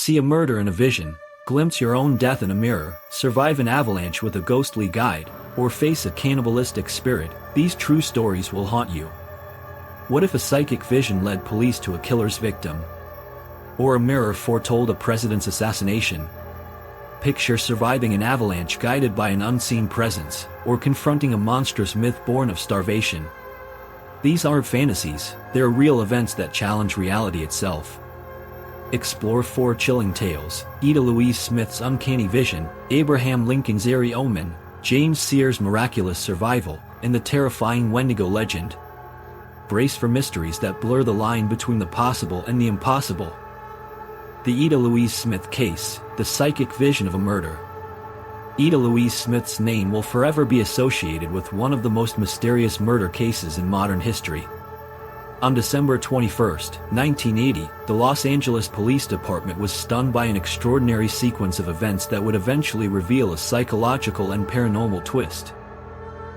see a murder in a vision, glimpse your own death in a mirror, survive an avalanche with a ghostly guide, or face a cannibalistic spirit, these true stories will haunt you. What if a psychic vision led police to a killer's victim? Or a mirror foretold a president's assassination? Picture surviving an avalanche guided by an unseen presence, or confronting a monstrous myth born of starvation. These aren't fantasies, they're real events that challenge reality itself. Explore 4 chilling tales: Eda Louise Smith's uncanny vision, Abraham Lincoln's eerie Omen, James Seier's miraculous survival, and the terrifying Wendigo legend. Brace for mysteries that blur the line between the possible and the impossible. The Eda Louise Smith case, the psychic vision of a murder. Eda Louise Smith's name will forever be associated with one of the most mysterious murder cases in modern history. On December 21, 1980, the Los Angeles Police Department was stunned by an extraordinary sequence of events that would eventually reveal a psychological and paranormal twist.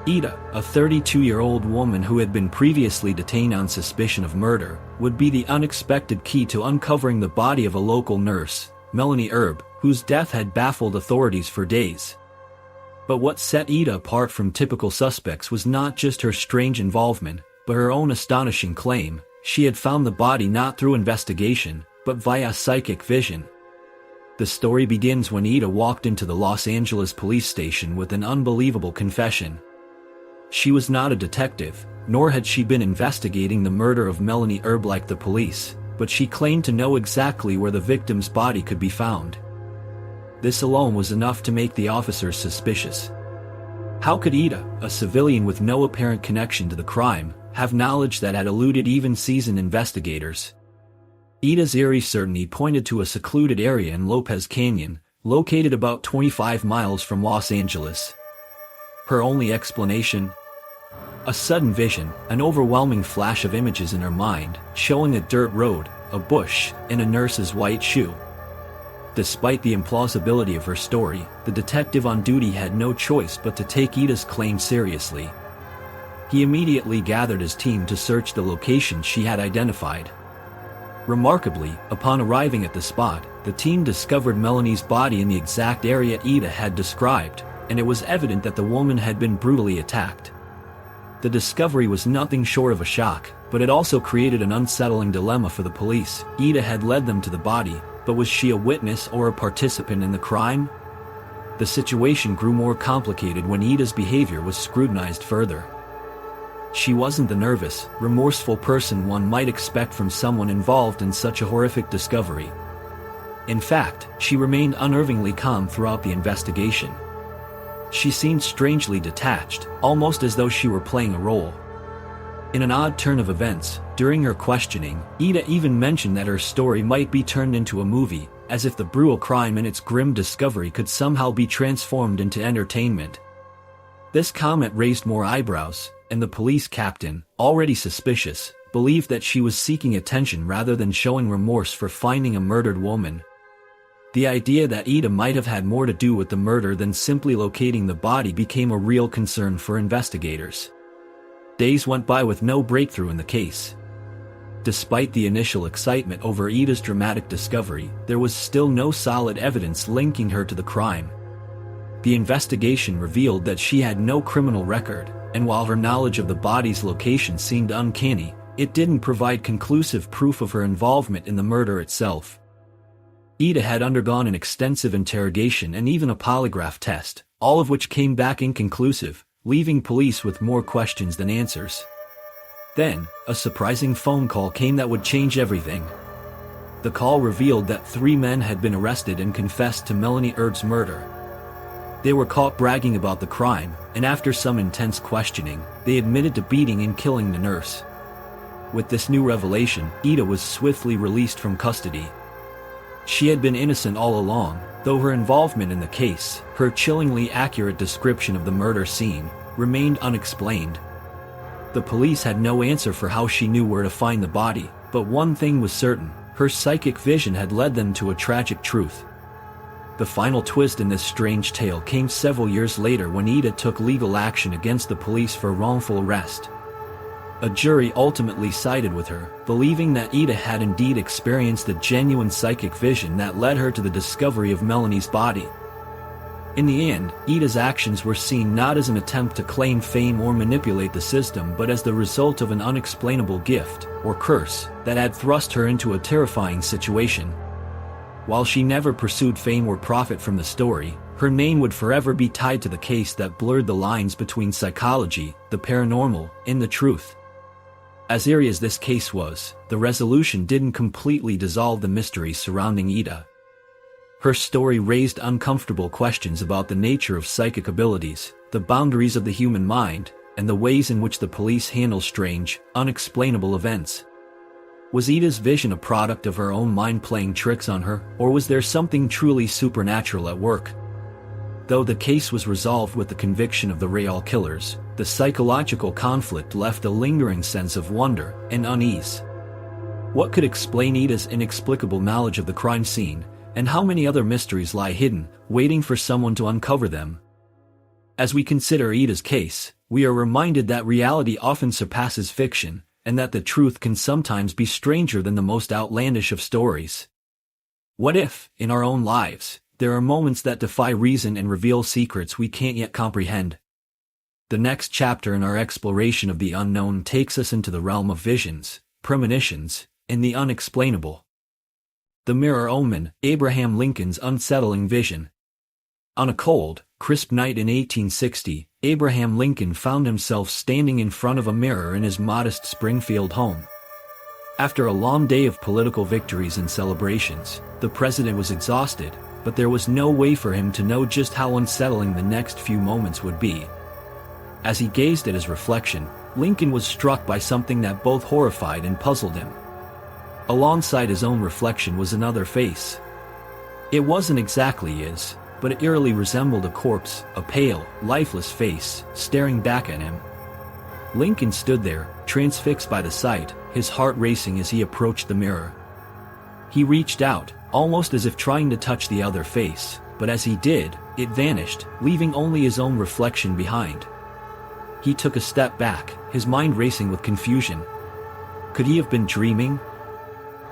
Eda, a 32-year-old woman who had been previously detained on suspicion of murder, would be the unexpected key to uncovering the body of a local nurse, Melanie Erb, whose death had baffled authorities for days. But what set Eda apart from typical suspects was not just her strange involvement, but her own astonishing claim: she had found the body not through investigation, but via psychic vision. The story begins when Eda walked into the Los Angeles police station with an unbelievable confession. She was not a detective, nor had she been investigating the murder of Melanie Erb like the police, but she claimed to know exactly where the victim's body could be found. This alone was enough to make the officers suspicious. How could Eda, a civilian with no apparent connection to the crime, have knowledge that had eluded even seasoned investigators? Eda's eerie certainty pointed to a secluded area in Lopez Canyon, located about 25 miles from Los Angeles. Her only explanation? A sudden vision, an overwhelming flash of images in her mind, showing a dirt road, a bush, and a nurse's white shoe. Despite the implausibility of her story, the detective on duty had no choice but to take Eda's claim seriously. He immediately gathered his team to search the location she had identified. Remarkably, upon arriving at the spot, the team discovered Melanie's body in the exact area Eda had described, and it was evident that the woman had been brutally attacked. The discovery was nothing short of a shock, but it also created an unsettling dilemma for the police. Eda had led them to the body, but was she a witness or a participant in the crime? The situation grew more complicated when Eda's behavior was scrutinized further. She wasn't the nervous, remorseful person one might expect from someone involved in such a horrific discovery. In fact, she remained unnervingly calm throughout the investigation. She seemed strangely detached, almost as though she were playing a role. In an odd turn of events, during her questioning, Eda even mentioned that her story might be turned into a movie, as if the brutal crime and its grim discovery could somehow be transformed into entertainment. This comment raised more eyebrows, and the police captain, already suspicious, believed that she was seeking attention rather than showing remorse for finding a murdered woman. The idea that Eda might have had more to do with the murder than simply locating the body became a real concern for investigators. Days went by with no breakthrough in the case. Despite the initial excitement over Eda's dramatic discovery, there was still no solid evidence linking her to the crime. The investigation revealed that she had no criminal record, and while her knowledge of the body's location seemed uncanny, it didn't provide conclusive proof of her involvement in the murder itself. Eda had undergone an extensive interrogation and even a polygraph test, all of which came back inconclusive, leaving police with more questions than answers. Then, a surprising phone call came that would change everything. The call revealed that 3 men had been arrested and confessed to Melanie Erb's murder. They were caught bragging about the crime, and after some intense questioning, they admitted to beating and killing the nurse. With this new revelation, Eda was swiftly released from custody. She had been innocent all along, though her involvement in the case, her chillingly accurate description of the murder scene, remained unexplained. The police had no answer for how she knew where to find the body, but one thing was certain: her psychic vision had led them to a tragic truth. The final twist in this strange tale came several years later when Eda took legal action against the police for wrongful arrest. A jury ultimately sided with her, believing that Eda had indeed experienced a genuine psychic vision that led her to the discovery of Melanie's body. In the end, Eda's actions were seen not as an attempt to claim fame or manipulate the system but as the result of an unexplainable gift, or curse, that had thrust her into a terrifying situation. While she never pursued fame or profit from the story, her name would forever be tied to the case that blurred the lines between psychology, the paranormal, and the truth. As eerie as this case was, the resolution didn't completely dissolve the mystery surrounding Eda. Her story raised uncomfortable questions about the nature of psychic abilities, the boundaries of the human mind, and the ways in which the police handle strange, unexplainable events. Was Eda's vision a product of her own mind playing tricks on her, or was there something truly supernatural at work? Though the case was resolved with the conviction of the real killers, the psychological conflict left a lingering sense of wonder and unease. What could explain Eda's inexplicable knowledge of the crime scene, and how many other mysteries lie hidden, waiting for someone to uncover them? As we consider Eda's case, we are reminded that reality often surpasses fiction, and that the truth can sometimes be stranger than the most outlandish of stories. What if, in our own lives, there are moments that defy reason and reveal secrets we can't yet comprehend? The next chapter in our exploration of the unknown takes us into the realm of visions, premonitions, and the unexplainable. The Mirror Omen, Abraham Lincoln's unsettling vision. On a cold, crisp night in 1860, Abraham Lincoln found himself standing in front of a mirror in his modest Springfield home. After a long day of political victories and celebrations, the president was exhausted, but there was no way for him to know just how unsettling the next few moments would be. As he gazed at his reflection, Lincoln was struck by something that both horrified and puzzled him. Alongside his own reflection was another face. It wasn't exactly his, but it eerily resembled a corpse, a pale, lifeless face, staring back at him. Lincoln stood there, transfixed by the sight, his heart racing as he approached the mirror. He reached out, almost as if trying to touch the other face, but as he did, it vanished, leaving only his own reflection behind. He took a step back, his mind racing with confusion. Could he have been dreaming?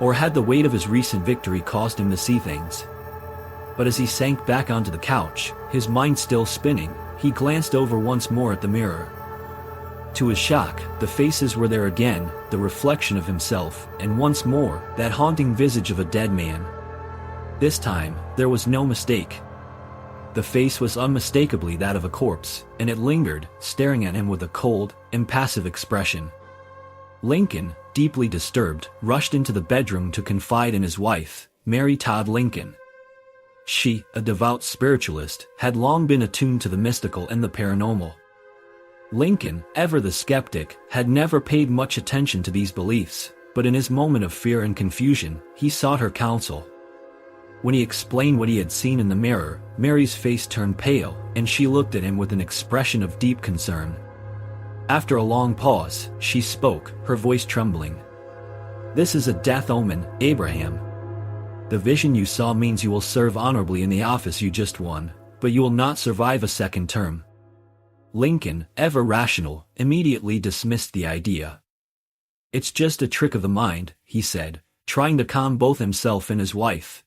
Or had the weight of his recent victory caused him to see things? But as he sank back onto the couch, his mind still spinning, he glanced over once more at the mirror. To his shock, the faces were there again, the reflection of himself, and once more, that haunting visage of a dead man. This time, there was no mistake. The face was unmistakably that of a corpse, and it lingered, staring at him with a cold, impassive expression. Lincoln, deeply disturbed, rushed into the bedroom to confide in his wife, Mary Todd Lincoln. She, a devout spiritualist, had long been attuned to the mystical and the paranormal. Lincoln, ever the skeptic, had never paid much attention to these beliefs, but in his moment of fear and confusion, he sought her counsel. When he explained what he had seen in the mirror, Mary's face turned pale, and she looked at him with an expression of deep concern. After a long pause, she spoke, her voice trembling. "This is a death omen, Abraham. The vision you saw means you will serve honorably in the office you just won, but you will not survive a second term." Lincoln, ever rational, immediately dismissed the idea. "It's just a trick of the mind," he said, trying to calm both himself and his wife.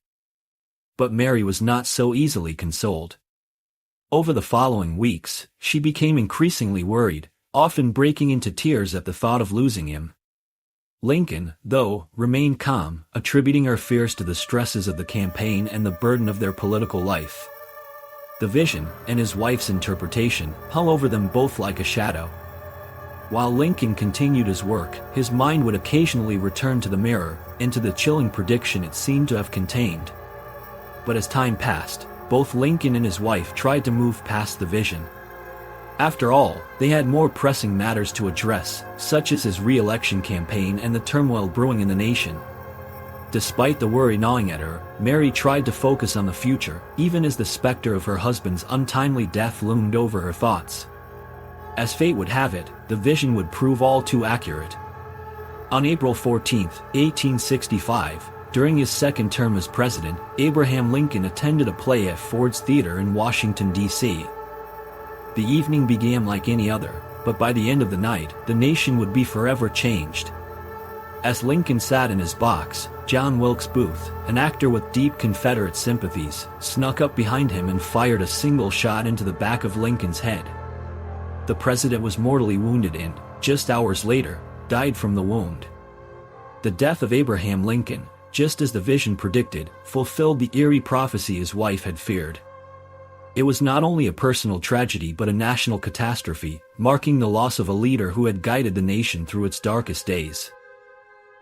But Mary was not so easily consoled. Over the following weeks, she became increasingly worried, often breaking into tears at the thought of losing him. Lincoln, though, remained calm, attributing her fears to the stresses of the campaign and the burden of their political life. The vision, and his wife's interpretation, hung over them both like a shadow. While Lincoln continued his work, his mind would occasionally return to the mirror, and to the chilling prediction it seemed to have contained. But as time passed, both Lincoln and his wife tried to move past the vision. After all, they had more pressing matters to address, such as his re-election campaign and the turmoil brewing in the nation. Despite the worry gnawing at her, Mary tried to focus on the future, even as the specter of her husband's untimely death loomed over her thoughts. As fate would have it, the vision would prove all too accurate. On April 14, 1865, during his second term as president, Abraham Lincoln attended a play at Ford's Theater in Washington, D.C. The evening began like any other, but by the end of the night, the nation would be forever changed. As Lincoln sat in his box, John Wilkes Booth, an actor with deep Confederate sympathies, snuck up behind him and fired a single shot into the back of Lincoln's head. The president was mortally wounded and, just hours later, died from the wound. The death of Abraham Lincoln, just as the vision predicted, fulfilled the eerie prophecy his wife had feared. It was not only a personal tragedy but a national catastrophe, marking the loss of a leader who had guided the nation through its darkest days.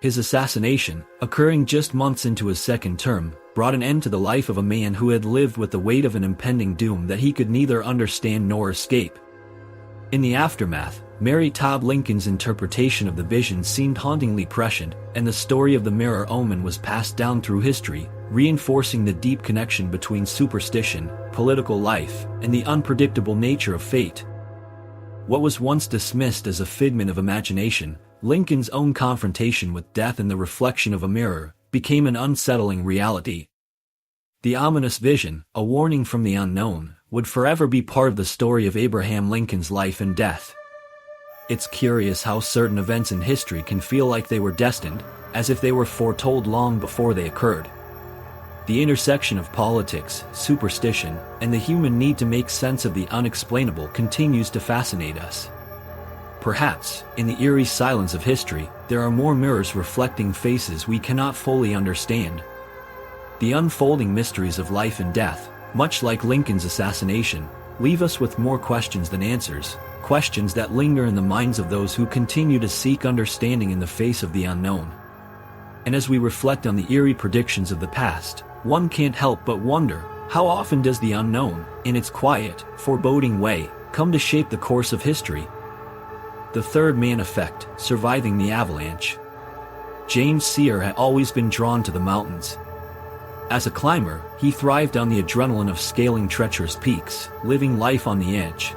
His assassination, occurring just months into his second term, brought an end to the life of a man who had lived with the weight of an impending doom that he could neither understand nor escape. In the aftermath, Mary Todd Lincoln's interpretation of the vision seemed hauntingly prescient, and the story of the mirror omen was passed down through history, reinforcing the deep connection between superstition, political life, and the unpredictable nature of fate. What was once dismissed as a figment of imagination, Lincoln's own confrontation with death in the reflection of a mirror, became an unsettling reality. The ominous vision, a warning from the unknown, would forever be part of the story of Abraham Lincoln's life and death. It's curious how certain events in history can feel like they were destined, as if they were foretold long before they occurred. The intersection of politics, superstition, and the human need to make sense of the unexplainable continues to fascinate us. Perhaps, in the eerie silence of history, there are more mirrors reflecting faces we cannot fully understand. The unfolding mysteries of life and death, much like Lincoln's assassination, leave us with more questions than answers, questions that linger in the minds of those who continue to seek understanding in the face of the unknown. And as we reflect on the eerie predictions of the past, one can't help but wonder, how often does the unknown, in its quiet, foreboding way, come to shape the course of history? The third man effect, surviving the avalanche. James Seier had always been drawn to the mountains. As a climber, he thrived on the adrenaline of scaling treacherous peaks, living life on the edge.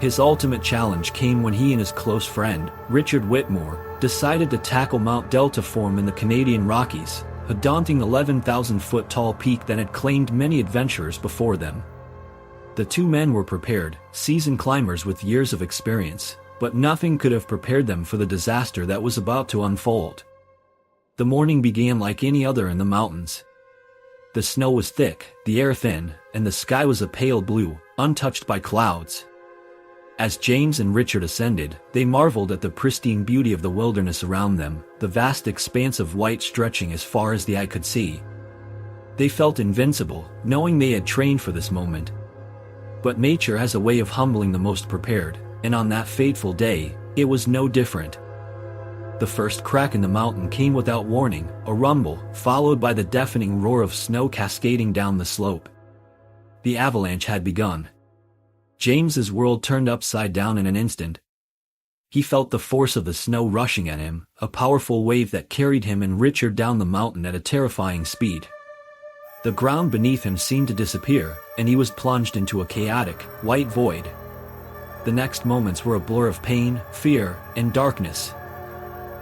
His ultimate challenge came when he and his close friend, Richard Whitmore, decided to tackle Mount Deltaform in the Canadian Rockies, a daunting 11,000-foot tall peak that had claimed many adventurers before them. The two men were prepared, seasoned climbers with years of experience, but nothing could have prepared them for the disaster that was about to unfold. The morning began like any other in the mountains. The snow was thick, the air thin, and the sky was a pale blue, untouched by clouds. As James and Richard ascended, they marveled at the pristine beauty of the wilderness around them, the vast expanse of white stretching as far as the eye could see. They felt invincible, knowing they had trained for this moment. But nature has a way of humbling the most prepared, and on that fateful day, it was no different. The first crack in the mountain came without warning, a rumble, followed by the deafening roar of snow cascading down the slope. The avalanche had begun. James's world turned upside down in an instant. He felt the force of the snow rushing at him, a powerful wave that carried him and Richard down the mountain at a terrifying speed. The ground beneath him seemed to disappear, and he was plunged into a chaotic, white void. The next moments were a blur of pain, fear, and darkness.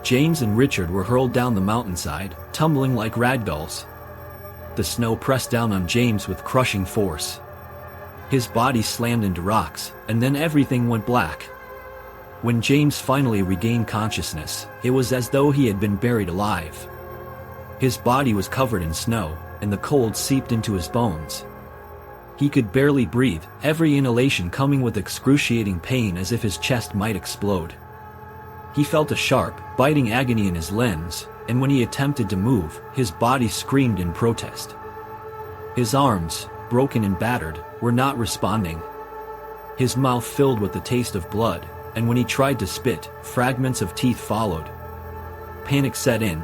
James and Richard were hurled down the mountainside, tumbling like ragdolls. The snow pressed down on James with crushing force. His body slammed into rocks, and then everything went black. When James finally regained consciousness, it was as though he had been buried alive. His body was covered in snow, and the cold seeped into his bones. He could barely breathe, every inhalation coming with excruciating pain as if his chest might explode. He felt a sharp, biting agony in his limbs, and when he attempted to move, his body screamed in protest. His arms, broken and battered, were not responding. His mouth filled with the taste of blood, and when he tried to spit, fragments of teeth followed. Panic set in.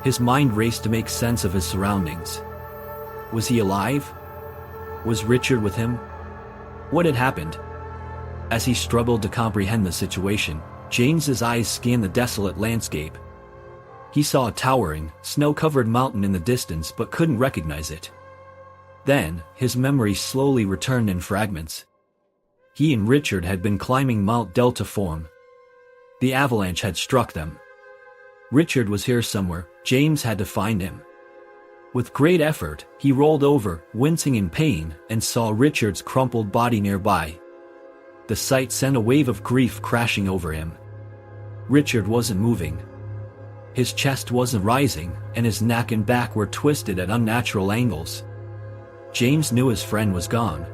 His mind raced to make sense of his surroundings. Was he alive? Was Richard with him? What had happened? As he struggled to comprehend the situation, James's eyes scanned the desolate landscape. He saw a towering, snow-covered mountain in the distance but couldn't recognize it. Then, his memory slowly returned in fragments. He and Richard had been climbing Mount Deltaform. The avalanche had struck them. Richard was here somewhere, James had to find him. With great effort, he rolled over, wincing in pain, and saw Richard's crumpled body nearby. The sight sent a wave of grief crashing over him. Richard wasn't moving. His chest wasn't rising, and his neck and back were twisted at unnatural angles. James knew his friend was gone.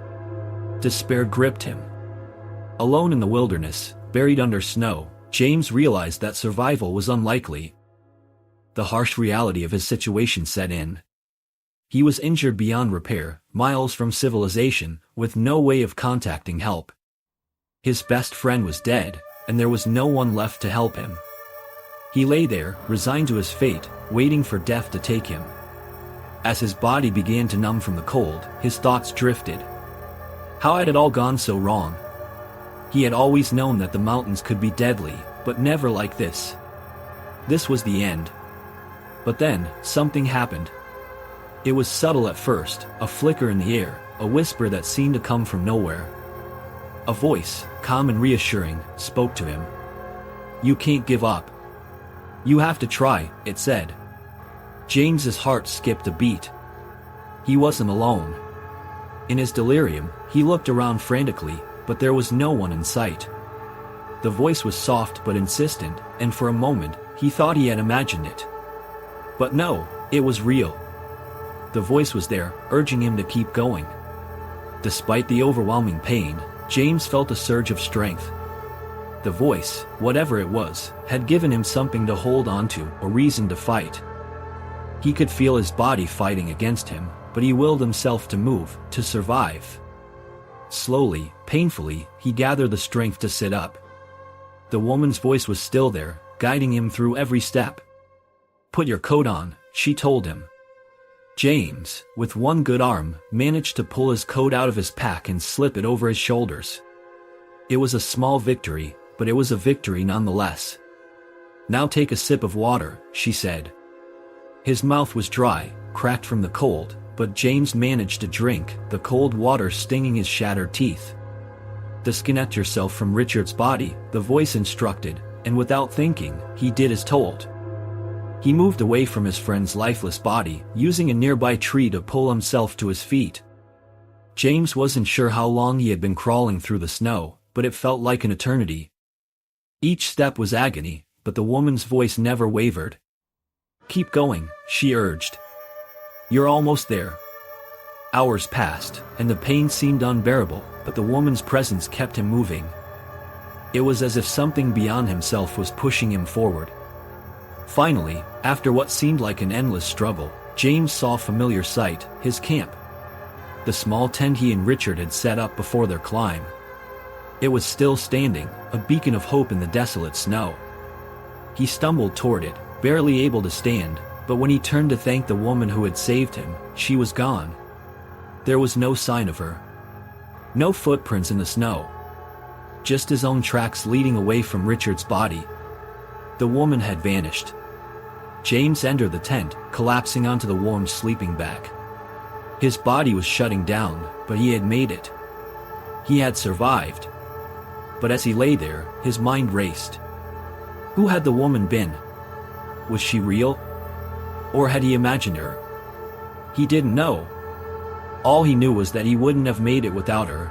Despair gripped him. Alone in the wilderness, buried under snow, James realized that survival was unlikely. The harsh reality of his situation set in. He was injured beyond repair, miles from civilization, with no way of contacting help. His best friend was dead, and there was no one left to help him. He lay there, resigned to his fate, waiting for death to take him. As his body began to numb from the cold, his thoughts drifted. How had it all gone so wrong? He had always known that the mountains could be deadly, but never like this. This was the end. But then, something happened. It was subtle at first, a flicker in the air, a whisper that seemed to come from nowhere. A voice, calm and reassuring, spoke to him. "You can't give up. You have to try," it said. James's heart skipped a beat. He wasn't alone. In his delirium, he looked around frantically, but there was no one in sight. The voice was soft but insistent, and for a moment, he thought he had imagined it. But no, it was real. The voice was there, urging him to keep going. Despite the overwhelming pain, James felt a surge of strength. The voice, whatever it was, had given him something to hold on to, a reason to fight. He could feel his body fighting against him, but he willed himself to move, to survive. Slowly, painfully, he gathered the strength to sit up. The woman's voice was still there, guiding him through every step. "Put your coat on," she told him. James, with one good arm, managed to pull his coat out of his pack and slip it over his shoulders. It was a small victory, but it was a victory nonetheless. "Now take a sip of water," she said. His mouth was dry, cracked from the cold, but James managed to drink, the cold water stinging his shattered teeth. "Disconnect yourself from Richard's body," the voice instructed, and without thinking, he did as told. He moved away from his friend's lifeless body, using a nearby tree to pull himself to his feet. James wasn't sure how long he had been crawling through the snow, but it felt like an eternity. Each step was agony, but the woman's voice never wavered. "Keep going," she urged. "You're almost there." Hours passed, and the pain seemed unbearable, but the woman's presence kept him moving. It was as if something beyond himself was pushing him forward. Finally, after what seemed like an endless struggle, James saw a familiar sight, his camp. The small tent he and Richard had set up before their climb. It was still standing, a beacon of hope in the desolate snow. He stumbled toward it, barely able to stand, but when he turned to thank the woman who had saved him, she was gone. There was no sign of her. No footprints in the snow. Just his own tracks leading away from Richard's body. The woman had vanished. James entered the tent, collapsing onto the warm sleeping bag. His body was shutting down, but he had made it. He had survived. But as he lay there, his mind raced. Who had the woman been? Was she real? Or had he imagined her? He didn't know. All he knew was that he wouldn't have made it without her.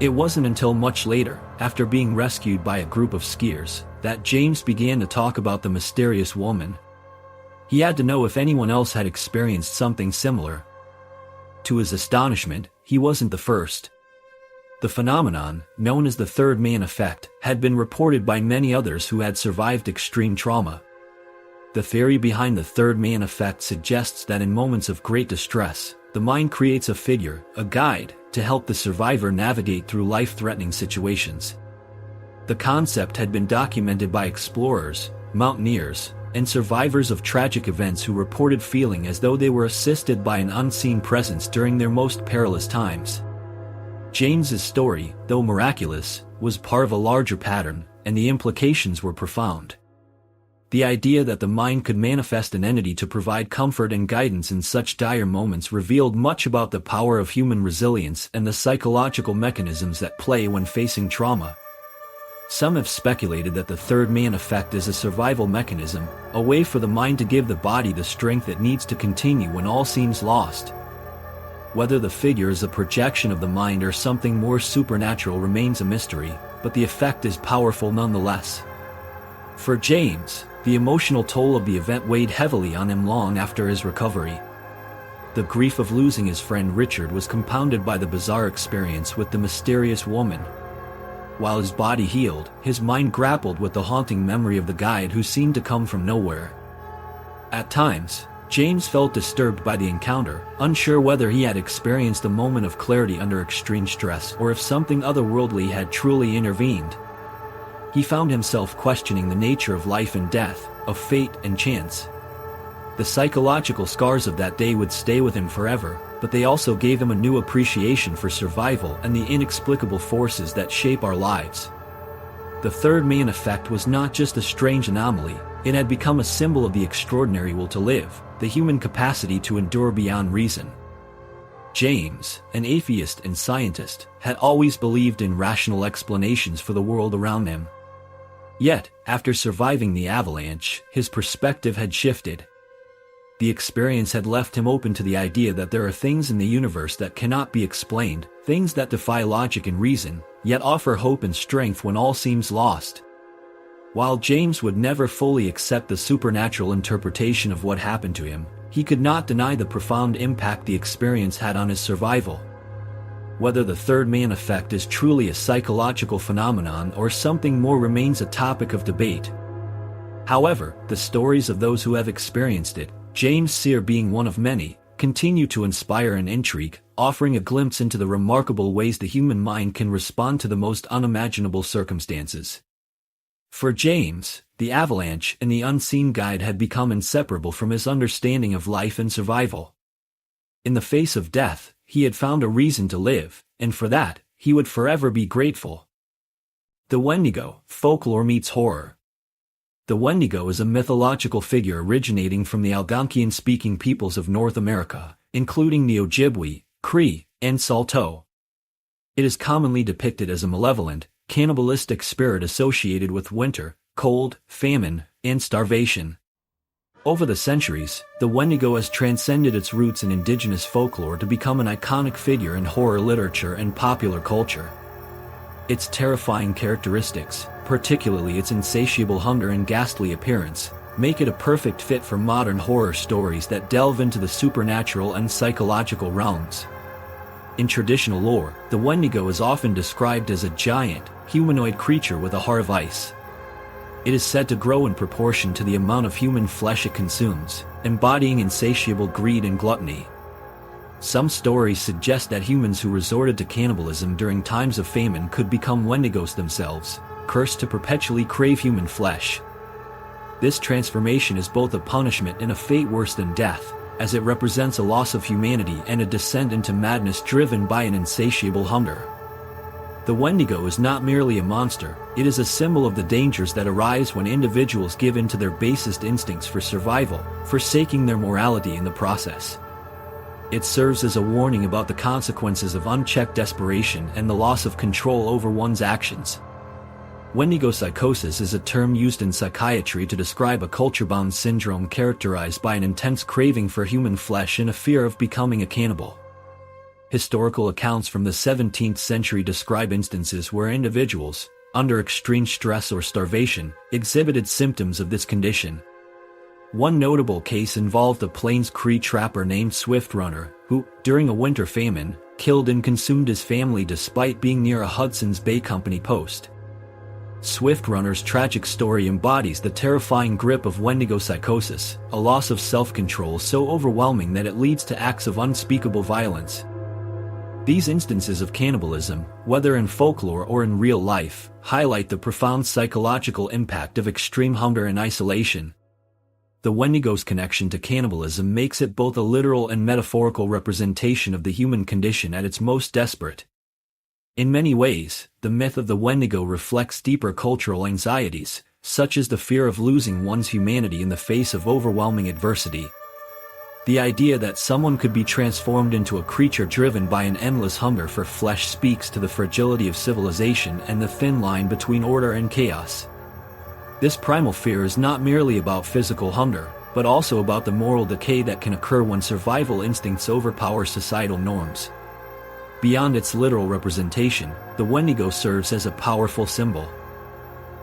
It wasn't until much later, after being rescued by a group of skiers, that James began to talk about the mysterious woman. He had to know if anyone else had experienced something similar. To his astonishment, he wasn't the first. The phenomenon, known as the third man effect, had been reported by many others who had survived extreme trauma. The theory behind the third man effect suggests that in moments of great distress, the mind creates a figure, a guide, to help the survivor navigate through life-threatening situations. The concept had been documented by explorers, mountaineers, and survivors of tragic events who reported feeling as though they were assisted by an unseen presence during their most perilous times. James's story, though miraculous, was part of a larger pattern, and the implications were profound. The idea that the mind could manifest an entity to provide comfort and guidance in such dire moments revealed much about the power of human resilience and the psychological mechanisms at play when facing trauma. Some have speculated that the third man effect is a survival mechanism, a way for the mind to give the body the strength it needs to continue when all seems lost. Whether the figure is a projection of the mind or something more supernatural remains a mystery, but the effect is powerful nonetheless. For James, the emotional toll of the event weighed heavily on him long after his recovery. The grief of losing his friend Richard was compounded by the bizarre experience with the mysterious woman. While his body healed, his mind grappled with the haunting memory of the guide who seemed to come from nowhere. At times, James felt disturbed by the encounter, unsure whether he had experienced a moment of clarity under extreme stress or if something otherworldly had truly intervened. He found himself questioning the nature of life and death, of fate and chance. The psychological scars of that day would stay with him forever, but they also gave him a new appreciation for survival and the inexplicable forces that shape our lives. The third man effect was not just a strange anomaly, it had become a symbol of the extraordinary will to live, the human capacity to endure beyond reason. James, an atheist and scientist, had always believed in rational explanations for the world around him. Yet, after surviving the avalanche, his perspective had shifted. The experience had left him open to the idea that there are things in the universe that cannot be explained, things that defy logic and reason, yet offer hope and strength when all seems lost. While James would never fully accept the supernatural interpretation of what happened to him, he could not deny the profound impact the experience had on his survival. Whether the third man effect is truly a psychological phenomenon or something more remains a topic of debate. However, the stories of those who have experienced it, James Seier being one of many, continue to inspire and intrigue, offering a glimpse into the remarkable ways the human mind can respond to the most unimaginable circumstances. For James, the avalanche and the unseen guide had become inseparable from his understanding of life and survival. In the face of death, he had found a reason to live, and for that, he would forever be grateful. The Wendigo, folklore meets horror. The Wendigo is a mythological figure originating from the Algonquian-speaking peoples of North America, including the Ojibwe, Cree, and Saulteaux. It is commonly depicted as a malevolent, cannibalistic spirit associated with winter, cold, famine, and starvation. Over the centuries, the Wendigo has transcended its roots in indigenous folklore to become an iconic figure in horror literature and popular culture. Its terrifying characteristics, particularly its insatiable hunger and ghastly appearance, make it a perfect fit for modern horror stories that delve into the supernatural and psychological realms. In traditional lore, the Wendigo is often described as a giant, humanoid creature with a heart of ice. It is said to grow in proportion to the amount of human flesh it consumes, embodying insatiable greed and gluttony. Some stories suggest that humans who resorted to cannibalism during times of famine could become Wendigos themselves, cursed to perpetually crave human flesh. This transformation is both a punishment and a fate worse than death, as it represents a loss of humanity and a descent into madness driven by an insatiable hunger. The Wendigo is not merely a monster, it is a symbol of the dangers that arise when individuals give in to their basest instincts for survival, forsaking their morality in the process. It serves as a warning about the consequences of unchecked desperation and the loss of control over one's actions. Wendigo psychosis is a term used in psychiatry to describe a culture-bound syndrome characterized by an intense craving for human flesh and a fear of becoming a cannibal. Historical accounts from the 17th century describe instances where individuals, under extreme stress or starvation, exhibited symptoms of this condition. One notable case involved a Plains Cree trapper named Swift Runner, who, during a winter famine, killed and consumed his family despite being near a Hudson's Bay Company post. Swift Runner's tragic story embodies the terrifying grip of Wendigo psychosis, a loss of self-control so overwhelming that it leads to acts of unspeakable violence. These instances of cannibalism, whether in folklore or in real life, highlight the profound psychological impact of extreme hunger and isolation. The Wendigo's connection to cannibalism makes it both a literal and metaphorical representation of the human condition at its most desperate. In many ways, the myth of the Wendigo reflects deeper cultural anxieties, such as the fear of losing one's humanity in the face of overwhelming adversity. The idea that someone could be transformed into a creature driven by an endless hunger for flesh speaks to the fragility of civilization and the thin line between order and chaos. This primal fear is not merely about physical hunger, but also about the moral decay that can occur when survival instincts overpower societal norms. Beyond its literal representation, the Wendigo serves as a powerful symbol.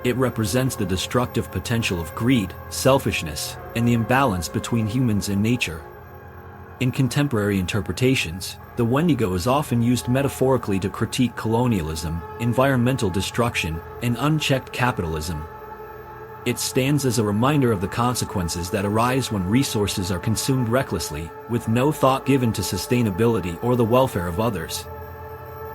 It represents the destructive potential of greed, selfishness, and the imbalance between humans and nature. In contemporary interpretations, the Wendigo is often used metaphorically to critique colonialism, environmental destruction, and unchecked capitalism. It stands as a reminder of the consequences that arise when resources are consumed recklessly, with no thought given to sustainability or the welfare of others.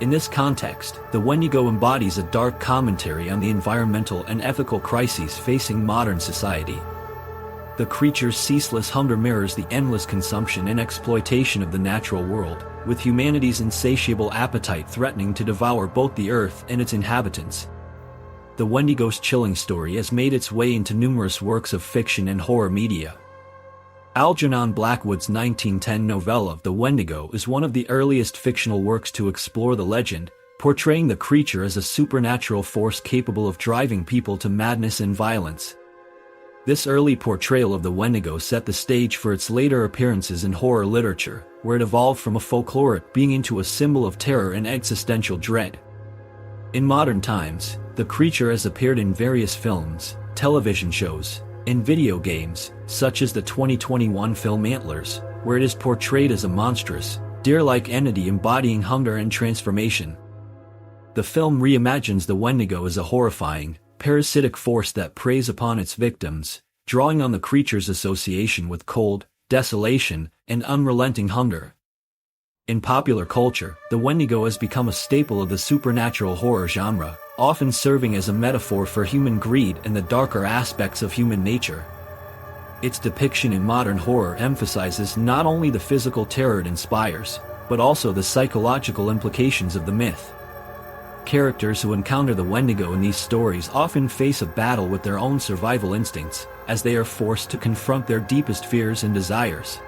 In this context, the Wendigo embodies a dark commentary on the environmental and ethical crises facing modern society. The creature's ceaseless hunger mirrors the endless consumption and exploitation of the natural world, with humanity's insatiable appetite threatening to devour both the earth and its inhabitants. The Wendigo's chilling story has made its way into numerous works of fiction and horror media. Algernon Blackwood's 1910 novella The Wendigo is one of the earliest fictional works to explore the legend, portraying the creature as a supernatural force capable of driving people to madness and violence. This early portrayal of the Wendigo set the stage for its later appearances in horror literature, where it evolved from a folkloric being into a symbol of terror and existential dread. In modern times, the creature has appeared in various films, television shows, and video games, such as the 2021 film Antlers, where it is portrayed as a monstrous, deer-like entity embodying hunger and transformation. The film reimagines the Wendigo as a horrifying, parasitic force that preys upon its victims, drawing on the creature's association with cold, desolation, and unrelenting hunger. In popular culture, the Wendigo has become a staple of the supernatural horror genre, often serving as a metaphor for human greed and the darker aspects of human nature. Its depiction in modern horror emphasizes not only the physical terror it inspires, but also the psychological implications of the myth. Characters who encounter the Wendigo in these stories often face a battle with their own survival instincts, as they are forced to confront their deepest fears and desires.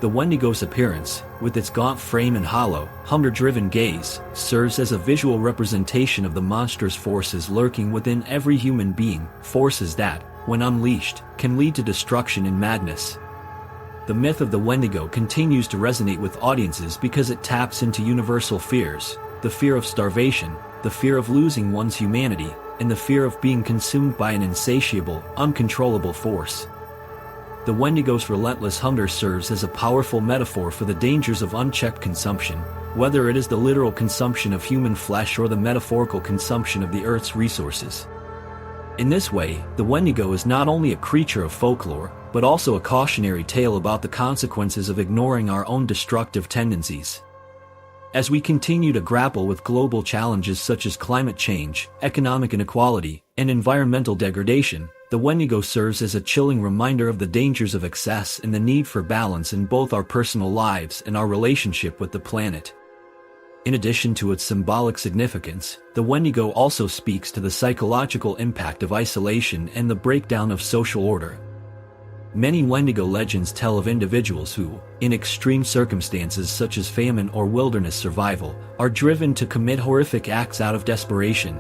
The Wendigo's appearance, with its gaunt frame and hollow, hunger-driven gaze, serves as a visual representation of the monstrous forces lurking within every human being, forces that, when unleashed, can lead to destruction and madness. The myth of the Wendigo continues to resonate with audiences because it taps into universal fears: the fear of starvation, the fear of losing one's humanity, and the fear of being consumed by an insatiable, uncontrollable force. The Wendigo's relentless hunger serves as a powerful metaphor for the dangers of unchecked consumption, whether it is the literal consumption of human flesh or the metaphorical consumption of the Earth's resources. In this way, the Wendigo is not only a creature of folklore, but also a cautionary tale about the consequences of ignoring our own destructive tendencies. As we continue to grapple with global challenges such as climate change, economic inequality, and environmental degradation, the Wendigo serves as a chilling reminder of the dangers of excess and the need for balance in both our personal lives and our relationship with the planet. In addition to its symbolic significance, the Wendigo also speaks to the psychological impact of isolation and the breakdown of social order. Many Wendigo legends tell of individuals who, in extreme circumstances such as famine or wilderness survival, are driven to commit horrific acts out of desperation.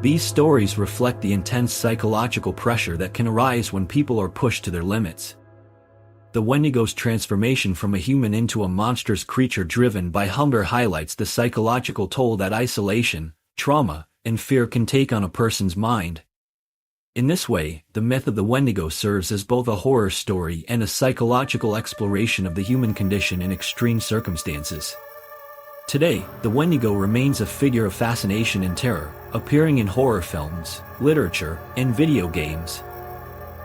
These stories reflect the intense psychological pressure that can arise when people are pushed to their limits. The Wendigo's transformation from a human into a monstrous creature driven by hunger highlights the psychological toll that isolation, trauma, and fear can take on a person's mind. In this way, the myth of the Wendigo serves as both a horror story and a psychological exploration of the human condition in extreme circumstances. Today, the Wendigo remains a figure of fascination and terror, appearing in horror films, literature, and video games.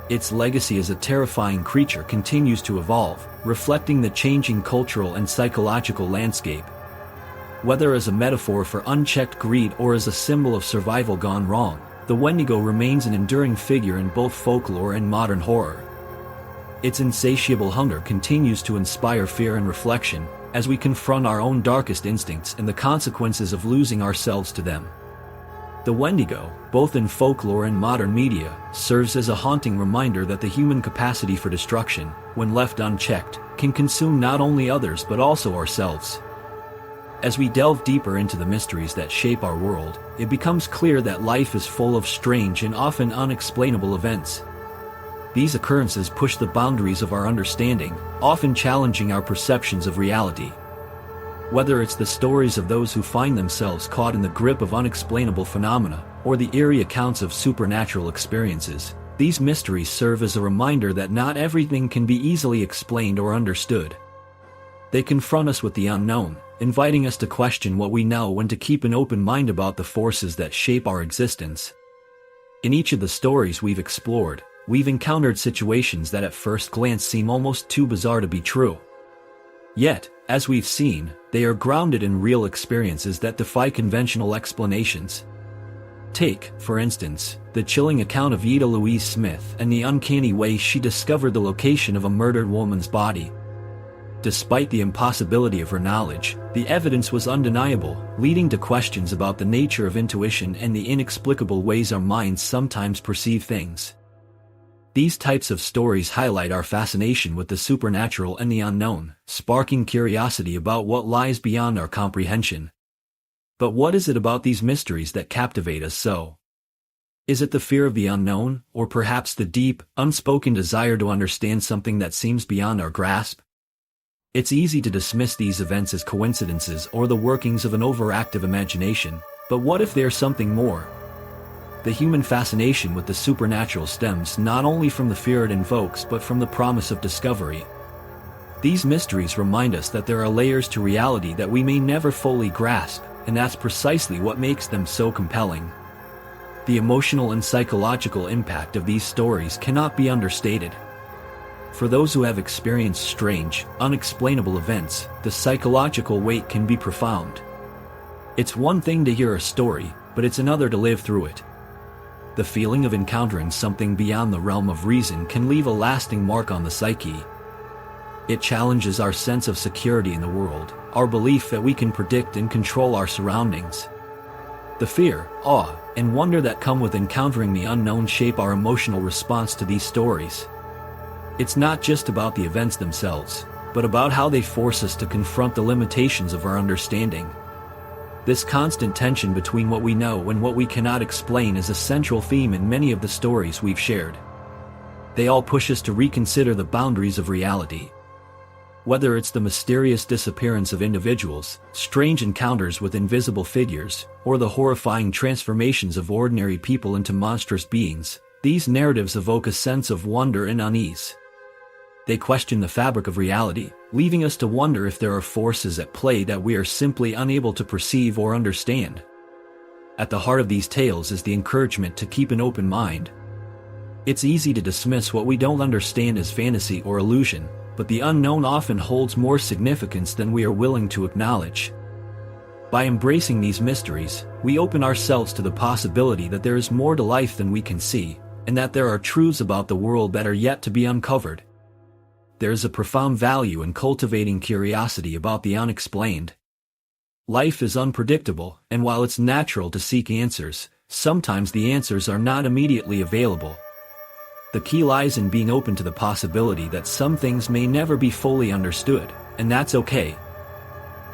Its legacy as a terrifying creature continues to evolve, reflecting the changing cultural and psychological landscape. Whether as a metaphor for unchecked greed or as a symbol of survival gone wrong, the Wendigo remains an enduring figure in both folklore and modern horror. Its insatiable hunger continues to inspire fear and reflection, as we confront our own darkest instincts and the consequences of losing ourselves to them. The Wendigo, both in folklore and modern media, serves as a haunting reminder that the human capacity for destruction, when left unchecked, can consume not only others but also ourselves. As we delve deeper into the mysteries that shape our world, it becomes clear that life is full of strange and often unexplainable events. These occurrences push the boundaries of our understanding, often challenging our perceptions of reality. Whether it's the stories of those who find themselves caught in the grip of unexplainable phenomena, or the eerie accounts of supernatural experiences, these mysteries serve as a reminder that not everything can be easily explained or understood. They confront us with the unknown, inviting us to question what we know and to keep an open mind about the forces that shape our existence. In each of the stories we've explored, we've encountered situations that at first glance seem almost too bizarre to be true. Yet, as we've seen, they are grounded in real experiences that defy conventional explanations. Take, for instance, the chilling account of Eda Louise Smith and the uncanny way she discovered the location of a murdered woman's body. Despite the impossibility of her knowledge, the evidence was undeniable, leading to questions about the nature of intuition and the inexplicable ways our minds sometimes perceive things. These types of stories highlight our fascination with the supernatural and the unknown, sparking curiosity about what lies beyond our comprehension. But what is it about these mysteries that captivate us so? Is it the fear of the unknown, or perhaps the deep, unspoken desire to understand something that seems beyond our grasp? It's easy to dismiss these events as coincidences or the workings of an overactive imagination, but what if there's something more? The human fascination with the supernatural stems not only from the fear it invokes but from the promise of discovery. These mysteries remind us that there are layers to reality that we may never fully grasp, and that's precisely what makes them so compelling. The emotional and psychological impact of these stories cannot be understated. For those who have experienced strange, unexplainable events, the psychological weight can be profound. It's one thing to hear a story, but it's another to live through it. The feeling of encountering something beyond the realm of reason can leave a lasting mark on the psyche. It challenges our sense of security in the world, our belief that we can predict and control our surroundings. The fear, awe, and wonder that come with encountering the unknown shape our emotional response to these stories. It's not just about the events themselves, but about how they force us to confront the limitations of our understanding. This constant tension between what we know and what we cannot explain is a central theme in many of the stories we've shared. They all push us to reconsider the boundaries of reality. Whether it's the mysterious disappearance of individuals, strange encounters with invisible figures, or the horrifying transformations of ordinary people into monstrous beings, these narratives evoke a sense of wonder and unease. They question the fabric of reality, leaving us to wonder if there are forces at play that we are simply unable to perceive or understand. At the heart of these tales is the encouragement to keep an open mind. It's easy to dismiss what we don't understand as fantasy or illusion, but the unknown often holds more significance than we are willing to acknowledge. By embracing these mysteries, we open ourselves to the possibility that there is more to life than we can see, and that there are truths about the world that are yet to be uncovered. There is a profound value in cultivating curiosity about the unexplained. Life is unpredictable, and while it's natural to seek answers, sometimes the answers are not immediately available. The key lies in being open to the possibility that some things may never be fully understood, and that's okay.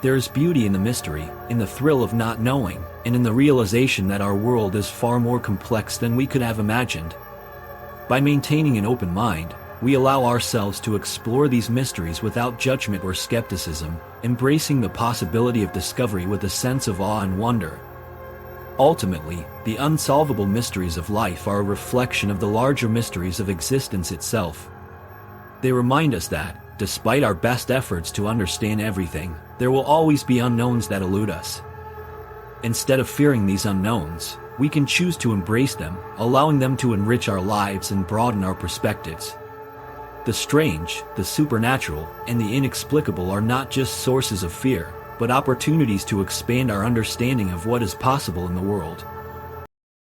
There is beauty in the mystery, in the thrill of not knowing, and in the realization that our world is far more complex than we could have imagined. By maintaining an open mind, we allow ourselves to explore these mysteries without judgment or skepticism, embracing the possibility of discovery with a sense of awe and wonder. Ultimately, the unsolvable mysteries of life are a reflection of the larger mysteries of existence itself. They remind us that, despite our best efforts to understand everything, there will always be unknowns that elude us. Instead of fearing these unknowns, we can choose to embrace them, allowing them to enrich our lives and broaden our perspectives. The strange, the supernatural, and the inexplicable are not just sources of fear, but opportunities to expand our understanding of what is possible in the world.